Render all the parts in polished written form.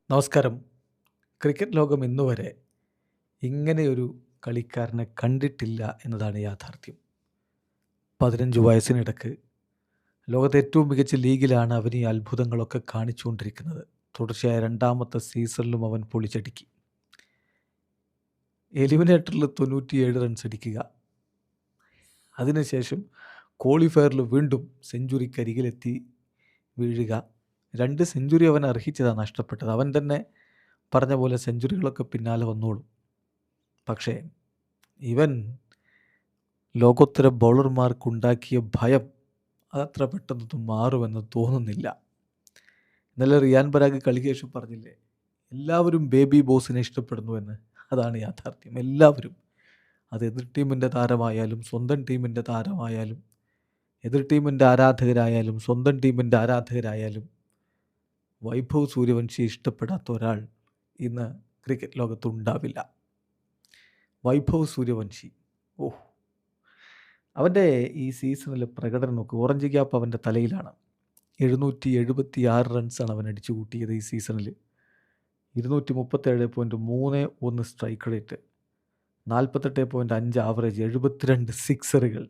നമസ്കാരം. ക്രിക്കറ്റ് ലോകം ഇന്നുവരെ ഇങ്ങനെയൊരു കളിക്കാരനെ കണ്ടിട്ടില്ല എന്നതാണ് യാഥാർത്ഥ്യം. 15 വയസ്സിനിടക്ക് ലോകത്തെ ഏറ്റവും മികച്ച ലീഗിലാണ് അവൻ ഈ അത്ഭുതങ്ങളൊക്കെ കാണിച്ചുകൊണ്ടിരിക്കുന്നത്. തുടർച്ചയായ രണ്ടാമത്തെ സീസണിലും അവൻ പൊളിച്ചടുക്കി. എലിമിനേറ്ററിൽ 97 റൺസ് അടിക്കുക. അതിനുശേഷം ക്വാളിഫയറിൽ വീണ്ടും സെഞ്ചുറിക്കരികിലെത്തി വീഴുക. 2 സെഞ്ചുറി അവൻ അർഹിച്ചതാണ് നഷ്ടപ്പെട്ടത്. അവൻ തന്നെ പറഞ്ഞ പോലെ സെഞ്ചുറികളൊക്കെ പിന്നാലെ വന്നോളും. പക്ഷേ ഇവൻ ലോകോത്തര ബൗളർമാർക്കുണ്ടാക്കിയ ഭയം അതത്ര പെട്ടെന്നൊന്നും മാറുമെന്ന് തോന്നുന്നില്ല. ഇന്നലെ റിയാൻ പരാഗ് കളിക്ക് ശേഷം പറഞ്ഞില്ലേ, എല്ലാവരും ബേബി ബോസിനെ ഇഷ്ടപ്പെടുന്നുവെന്ന്. അതാണ് യാഥാർത്ഥ്യം. എല്ലാവരും, അത് എതിർ ടീമിൻ്റെ താരമായാലും സ്വന്തം ടീമിൻ്റെ താരമായാലും, എതിർ ടീമിൻ്റെ ആരാധകരായാലും സ്വന്തം ടീമിൻ്റെ ആരാധകരായാലും, വൈഭവ് സൂര്യവംശി ഇഷ്ടപ്പെടാത്ത ഒരാൾ ഇന്ന് ക്രിക്കറ്റ് ലോകത്തുണ്ടാവില്ല. വൈഭവ് സൂര്യവംശി, ഓഹ്, അവൻ്റെ ഈ സീസണിലെ പ്രകടനം നോക്ക്. ഓറഞ്ച് ക്യാപ്പ് അവൻ്റെ തലയിലാണ്. 776 റൺസാണ് അവൻ അടിച്ചു കൂട്ടിയത് ഈ സീസണിൽ. 237.31 സ്ട്രൈക്ക് റേറ്റ്, 48.5 ആവറേജ്, 72 സിക്സറുകൾ,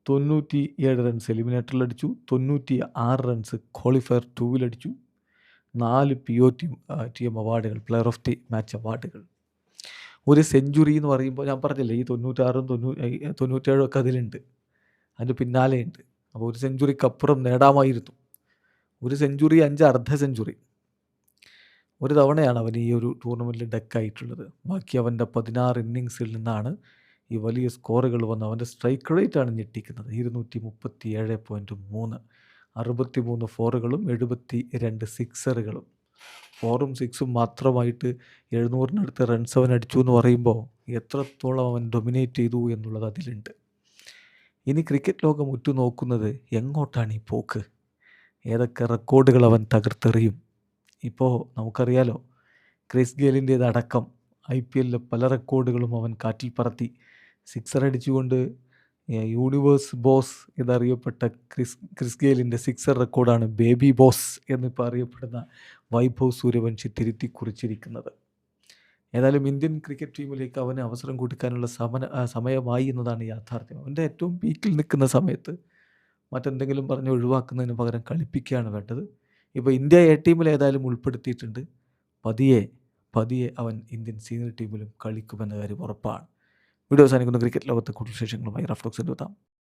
97 റൺസ് എലിമിനേറ്ററിൽ അടിച്ചു, 96 റൺസ് ക്വാളിഫയർ 2-ൽ അടിച്ചു, 4 POTM അവാർഡുകൾ, പ്ലെയർ ഓഫ് ദി മാച്ച് അവാർഡുകൾ, ഒരു സെഞ്ചുറി എന്ന് പറയുമ്പോൾ ഞാൻ പറഞ്ഞില്ലേ, ഈ 96ഉം 97 ഒക്കെ അതിലുണ്ട്, അതിന് പിന്നാലെയുണ്ട്. അപ്പോൾ ഒരു സെഞ്ചുറിക്കപ്പുറം നേടാമായിരുന്നു. ഒരു സെഞ്ചുറി, 5 അർദ്ധ സെഞ്ചുറി. ഒരു തവണയാണ് അവൻ ഈ ഒരു ടൂർണമെൻറ്റിൽ ഡെക്കായിട്ടുള്ളത്. ബാക്കി അവൻ്റെ 16 ഇന്നിങ്സിൽ നിന്നാണ് ഈ വലിയ സ്കോറുകൾ വന്ന്. അവൻ്റെ സ്ട്രൈക്ക് റേറ്റാണ് ഞെട്ടിക്കുന്നത്. 237.3, 63 ഫോറുകളും 72 സിക്സറുകളും. 4ഉം 6ഉം മാത്രമായിട്ട് 700-നടുത്ത് റൺസ് അവൻ അടിച്ചു എന്ന് പറയുമ്പോൾ എത്രത്തോളം അവൻ ഡൊമിനേറ്റ് ചെയ്തു എന്നുള്ളത് അതിലുണ്ട്. ഇനി ക്രിക്കറ്റ് ലോകം ഉറ്റുനോക്കുന്നത് എങ്ങോട്ടാണ് ഈ പോക്ക്, ഏതൊക്കെ റെക്കോർഡുകൾ അവൻ തകർത്തെറിയും. ഇപ്പോൾ നമുക്കറിയാലോ, ക്രിസ് ഗെയിലിൻ്റേതടക്കം IPL പല റെക്കോർഡുകളും അവൻ കാറ്റിൽ പറത്തി. സിക്സർ അടിച്ചുകൊണ്ട് യൂണിവേഴ്സ് ബോസ് എന്നറിയപ്പെട്ട ക്രിസ് ഗെയിലിൻ്റെ സിക്സർ റെക്കോർഡാണ് ബേബി ബോസ് എന്നിപ്പോൾ അറിയപ്പെടുന്ന വൈഭവ് സൂര്യവംശി തിരുത്തി കുറിച്ചിരിക്കുന്നത്. ഏതായാലും ഇന്ത്യൻ ക്രിക്കറ്റ് ടീമിലേക്ക് അവന് അവസരം കൊടുക്കാനുള്ള സമയമായി എന്നതാണ് യാഥാർത്ഥ്യം. അവൻ്റെ ഏറ്റവും പീക്കിൽ നിൽക്കുന്ന സമയത്ത് മറ്റെന്തെങ്കിലും പറഞ്ഞ് ഒഴിവാക്കുന്നതിന് പകരം കളിപ്പിക്കുകയാണ് വേണ്ടത്. ഇപ്പോൾ ഇന്ത്യ A ടീമിൽ ഏതായാലും ഉൾപ്പെടുത്തിയിട്ടുണ്ട്. പതിയെ അവൻ ഇന്ത്യൻ സീനിയർ ടീമിലും കളിക്കുമെന്ന കാര്യം ഉറപ്പാണ്. വീഡിയോ അവസാനിക്കുന്ന ക്രിക്കറ്റ് ലോകത്തെ കൂടുതൽ വിശേഷങ്ങളുമായി റഫ് ടോക്സിൽ എത്താം.